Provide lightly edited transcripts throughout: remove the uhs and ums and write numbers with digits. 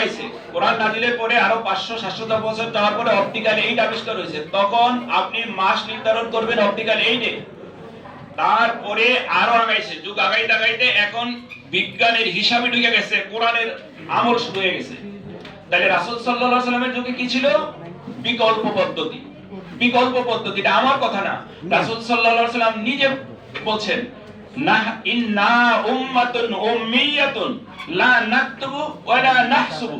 আগাইছে, কোরআন নাজিলের পরে আরো 500-700 বছর যাওয়ার পরে অপটিক্যাল এইড আবিষ্কার হয়েছে, তখন আপনি মাস নির্ধারণ করবেন অপটিক্যাল এইডে। তারপরে আরো আগাইছে, যুগ আগাইতে আগাইতে এখন বিজ্ঞানের হিসাবে ঢুকে গেছে, কোরআনের আমল শুরু হয়ে গেছে। তাহলে রাসূল সাল্লাল্লাহু আলাইহি সাল্লামের যুগে কি ছিল? বিকল্প পদ্ধতি। বিকল্প পদ্ধতিটা আমার কথা না, রাসূল সাল্লাল্লাহু আলাইহি সাল্লাম নিজে বলছেন, না ইন্না উম্মাতুন উম্মিয়াতুন লা নাকতুবু ওয়া লা নাহসুবু।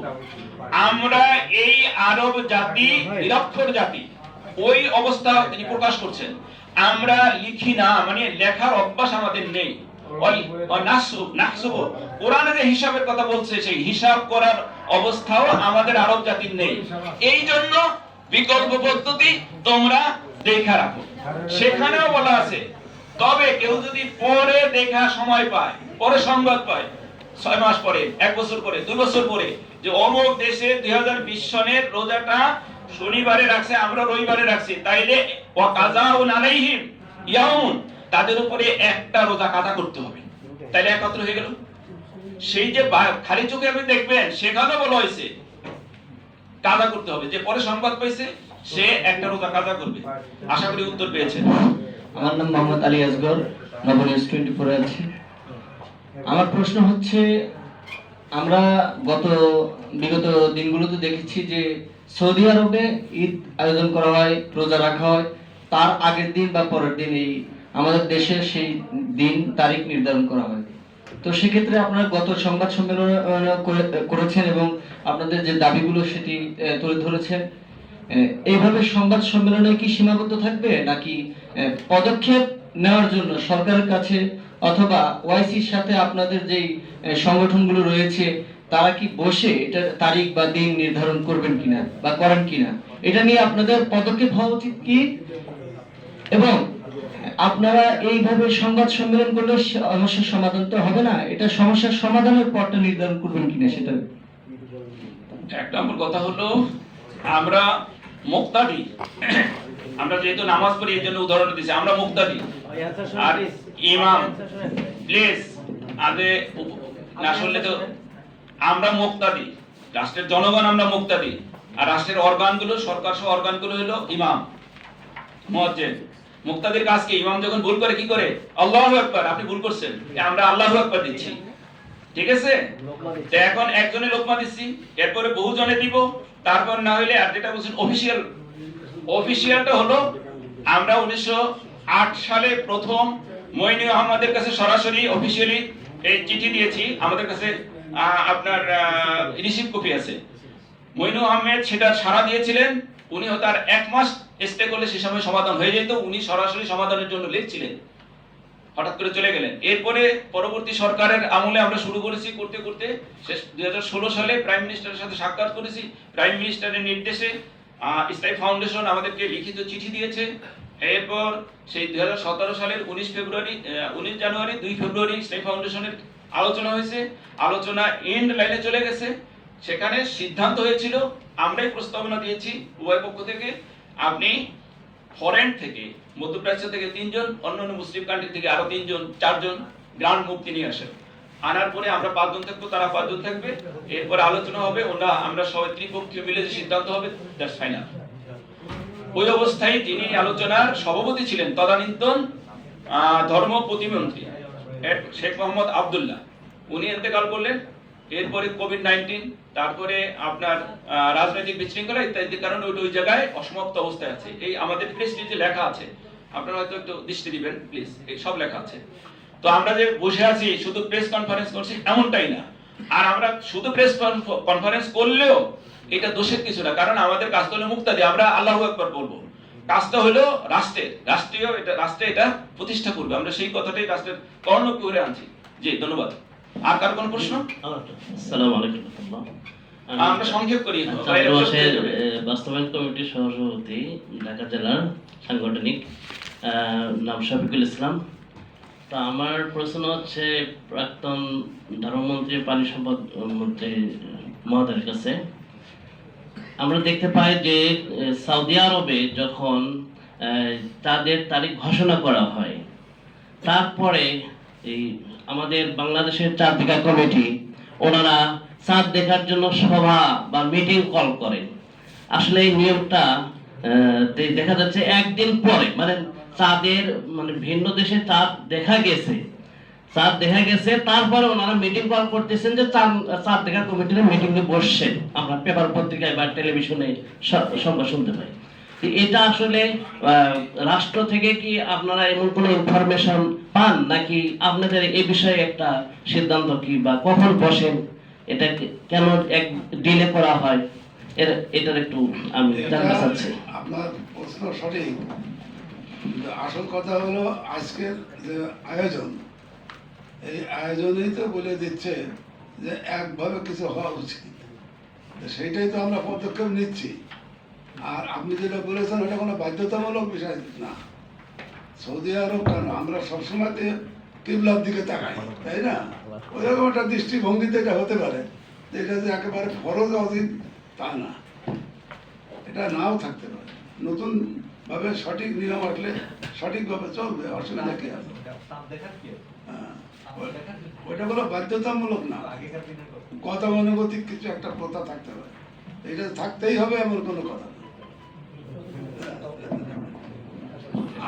আমরা এই আরব জাতি নিরক্ষর জাতি, ওই অবস্থা তিনি প্রকাশ করছেন। আমরা লিখি না, মানে লেখার অভ্যাস আমাদের নেই। কোরআনে যে হিসাবের কথা বলছে, সেই হিসাব করার অবস্থাও আমাদের আরব জাতির নেই। এই জন্য বিকল্প পদ্ধতি তোমরা দেখা রাখো। সেখানেও বলা আছে, তবে কেউ যদি পরে দেখা সময় পায়, পরে সংবাদ পায়, 6 মাস পরে, 1 বছর পরে, 2 বছর পরে, যে অমুক দেশে 2020 সনের রোজাটা শনিবারে রাখছে, আমরা রবিবারে রাখছি, তাইলে ওয়াকাযাউন আলাইহিম ইয়াউন, তাদের উপরে একটা রোজা কাজা করতে হবে। তাইলে একত্র হয়ে গেল। সেই যে খালি চোখে আপনি দেখবেন, সেখানে বলা হয়েছে কাজা করতে হবে। যে পরে সংবাদ পাইছে সে একটা রোজা কাজা করবে। আশা করি উত্তর পেয়েছেন। আমার নাম মোহাম্মদ আলী আসগর, নবনিউজ 24 এ আছি। আমার প্রশ্ন হচ্ছে, আমরা বিগত দিনগুলোতে দেখেছি যে সৌদি আরবে ঈদ আয়োজন করা হয়, রোজা রাখা হয়, তার আগের দিন বা পরের দিন এই আমাদের দেশে সেই দিন তারিখ নির্ধারণ করা হয়। তো সেক্ষেত্রে আপনারা গত সংবাদ সম্মেলন করেছেন এবং আপনাদের যে দাবিগুলো সেটি তুলে ধরেছেন। এইভাবে সংবাদ সম্মেলনে কি সীমাবদ্ধ থাকবে, নাকি পদক্ষেপ নেওয়ার জন্য সরকারের কাছে অথবা ওআইসির সাথে আপনাদের যেই সংগঠনগুলো রয়েছে তারা কি বসে এটা তারিখ বা দিন নির্ধারণ করবেন কিনা বা করেন কিনা, এটা নিয়ে আপনাদের পদক্ষেপ হওয়া উচিত কি? এবং আপনারা এইভাবে সংবাদ সম্মেলন করলে সমস্যার সমাধান তো হবে না, এটা সমস্যার সমাধানের পথটা নির্ধারণ করবেন কিনা সেটা। এক নম্বর কথা হলো, আমরা মুক্তাদি, আমরা যেহেতু নামাজ পড়ি এই জন্য উদাহরণ দিচ্ছি, আমরা মুক্তাদি। আর ইমাম প্লিজ আগে না শুনলে তো, আমরা মুক্তাদি, রাষ্ট্রের জনগণ আমরা মুক্তাদি। আর রাষ্ট্রের অর্গানগুলো, সরকার সহ অর্গানগুলো হলো ইমাম, মুয়াজ্জিন। মুক্তাদির কাজ কি? ইমাম যখন ভুল করে কি করে? আল্লাহু আকবার, আপনি ভুল করছেন, আমরা আল্লাহু আকবার দিচ্ছি, ঠিক আছে? তো এখন একজনে লোকমা দিচ্ছি, এরপরে বহুজনে দিব, তারপর না হইলে আর যেটা বলছেন অফিশিয়াল। অফিশিয়ালটা হলো, আমরা 1908 সালে প্রথম মঈনু আহমদের কাছে সরাসরি অফিশিয়ালি এই চিঠি দিয়েছি। আমাদের কাছে আপনার রিসিভ কপি আছে। মঈনু আহমেদ সেটা সাড়া দিয়েছিলেন। উনি হয়তো আর 1 মাস স্টে করলে সে সময় সমাধান হয়ে যেত। উনি সরাসরি সমাধানের জন্য লিখছিলেন, হঠাৎ করে চলে গেলেন। এরপরে পরবর্তী সরকারের আমলে আমরা শুরু করেছি, করতে করতে শেষ 2016 সালে প্রাইম মিনিস্টারের সাথে সাক্ষাৎ করেছি। প্রাইম মিনিস্টারের নির্দেশে ইসলামী ফাউন্ডেশন আমাদেরকে লিখিত চিঠি দিয়েছে। এরপর সেই 2017 সালের 19 জানুয়ারি 2 ফেব্রুয়ারি ইসলামী ফাউন্ডেশনের আলোচনা হয়েছে। আলোচনা এন্ড লাইনে চলে গেছে। সেখানে সিদ্ধান্ত হয়েছিল, আমরাই প্রস্তাবনা দিয়েছি উভয় পক্ষ থেকে, আপনি ফরেন থেকে, মধ্যপ্রাচ্য থেকে 3 জন, অন্যান্য মুসলিম কান্ট্রি থেকে আরো 3 জন, 4 জন গ্রান্ড মুফতি নিয়ে আসেন। আনার পরে আমরা 5 জন থাকবো, তারা 5 জন থাকবে। এরপর আলোচনা হবে, আমরা সবাই ত্রিপক্ষীয় মিলে যে সিদ্ধান্ত হবে, দ্যাটস ফাইনাল। ওই অবস্থায় যিনি আলোচনার সভাপতি ছিলেন, তদানীন্তন ধর্ম প্রতিমন্ত্রী শেখ মোহাম্মদ আব্দুল্লাহ, উনি ইন্তেকাল করলেন। এরপরে কোভিড-19, তারপরে আপনার রাজনৈতিক বিশৃঙ্খলা ইত্যাদি কারণে ওই জায়গায় অসমাপ্ত অবস্থায় আছে। এই আমাদের প্রেস রিলিজে লেখা আছে, আপনারা হয়তো একটু দৃষ্টি দিবেন প্লিজ, এই সব লেখা আছে। তো আমরা যে বসে আছি শুধু প্রেস কনফারেন্স করছি এমনটাই না। আর আমরা শুধু প্রেস কনফারেন্স করলেও এটা দোষের কিছু না, কারণ আমাদের কাজটা হলো মুক্তাদি, আমরা আল্লাহু আকবার বলবো। কাজটা হলো রাষ্ট্রে এটা প্রতিষ্ঠা করবে। আমরা সেই কথাটাই রাষ্ট্রের কর্ণক করে আনছি। জি, ধন্যবাদ। আর কার কোন প্রশ্ন? আসসালামু আলাইকুম। আমরা সংক্ষেপ করি। বাস্তবায়ন কমিটির সহসভাপতি, ঢাকা জেলার সাংগঠনিক, নাম শফিকুল ইসলাম। তা আমার প্রশ্ন হচ্ছে প্রাক্তন ধর্মমন্ত্রী, পানি সম্পদ মন্ত্রী মহোদয়ের কাছে। আমরা দেখতে পাই যে সৌদি আরবে যখন তাদের তারিখ ঘোষণা করা হয়, তারপরে এই আমাদের বাংলাদেশের চাঁদ দেখা কমিটি ওনারা চাঁদ দেখার জন্য সভা বা মিটিং কল করেন। আসলে এই নিয়মটা দেখা যাচ্ছে একদিন পরে, মানে চাঁদের মানে ভিন্ন দেশে চাঁদ দেখা গেছে, তারপরে ওনারা মিটিং কল করতেছেন যে চাঁদ দেখা কমিটির মিটিং এ বসছেন। আমরা পেপার পত্রিকায় বা টেলিভিশনে সংবাদ শুনতে পাই। তো এটা আসলে রাষ্ট্র থেকে কি আপনারা এমন কোনো ইনফরমেশন পান, নাকি আপনাদের এই বিষয়ে একটা সিদ্ধান্ত কি, বা কখন বসেন, এটা কেন এক ডিলে করা হয়, এটার একটু আমি জানতে চাচ্ছি। আপনার প্রশ্ন সঠিক, কিন্তু আসল কথা হলো আজকের যে আয়োজন, এই আয়োজনেই তো বলে দিচ্ছে যে একভাবে কিছু হওয়া উচিত। তো সেইটাই তো আমরা পদক্ষেপ নিচ্ছি। আর আপনি যেটা বলেছেন ওটা কোনো বাধ্যতামূলক বিষয় না। সৌদি আরব কেন, আমরা সবসময় কিবলার দিকে তাকাই, তাই না? ওইরকম একটা দৃষ্টিভঙ্গিতে এটা হতে পারে যে এটা যে একেবারে ফরজ অধীন তা না, এটা নাও থাকতে পারে। নতুন ভাবে সঠিক নিয়ম আসলে সঠিকভাবে চলবে, অসুবিধা কি আছে? হ্যাঁ, ওইটা কোনো বাধ্যতামূলক না, গতানুগতিক কিছু একটা প্রথা থাকতে পারে। এটা থাকতেই হবে এমন কোনো কথা না।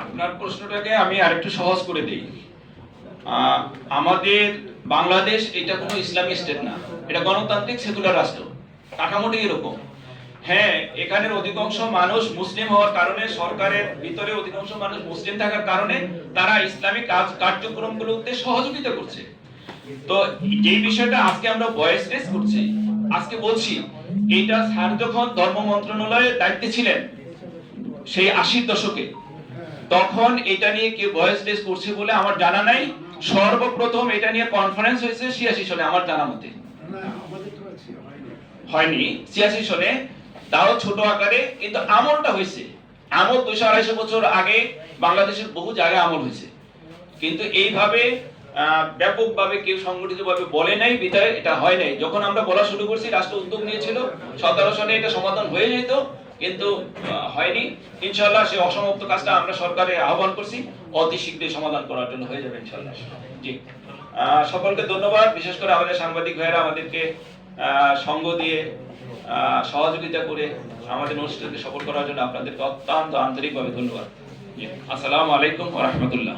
আপনার প্রশ্নটাকে আমি আরেকটু সহজ করে দিই। আমাদের বাংলাদেশ এটা কোনো ইসলামিক স্টেট না, এটা গণতান্ত্রিক সেকুলার রাষ্ট্র, কাঠামোটি এরকম। হ্যাঁ, এখানের অধিকাংশ মানুষ মুসলিম হওয়ার কারণে, সরকারের ভিতরে অধিকাংশ মানুষ মুসলিম থাকার কারণে তারা ইসলামিক কার্যক্রমগুলোতে সহযোগিতা করছে। তো যে বিষয়টা আজকে আমরা ভয়েস রেজ করছি, আজকে বলছি, এইটা স্যার যখন ধর্ম মন্ত্রণালয়ের দায়িত্বে ছিলেন সেই 80-র দশকে, তখন এটা নিয়ে কেউ ভয়েস রেজ করছে বলে আমার জানা নাই। সর্বপ্রথম এটা নিয়ে কনফারেন্স হয়েছে 86 সালে, আমার জানা মতে হয়নি 86 সালে, তাও ছোট আকারে, কিন্তু আমলটা হয়েছে। আমল 200-250 বছর আগে বাংলাদেশের বহু জায়গায় আমল হয়েছে, কিন্তু এইভাবে ব্যাপকভাবে কেউ সংগঠিতভাবে বলে নাই, বিধায় এটা হয় নাই। যখন আমরা বলা শুরু করছি, রাষ্ট্র উদ্যোগ নিয়েছিল 17 সালে, এটা সমাধান হয়ে যেত, কিন্তু হয়নি। ইনশাআল্লাহ সেই অসমাপ্ত কাজটা আমরা সরকারে আহ্বান করছি, অতি শীঘ্রই সমাধান করার জন্য হয়ে যাবে ইনশাআল্লাহ। জি, সকলকে ধন্যবাদ। বিশেষ করে আমাদের সাংবাদিক ভাইয়েরা আমাদেরকে সঙ্গ দিয়ে সহযোগিতা করে আমাদের অনুষ্ঠানকে সফল করার জন্য আপনাদেরকে অত্যন্ত আন্তরিকভাবে ধন্যবাদ। জি, আসসালামু আলাইকুম ওয়া রাহমাতুল্লাহ।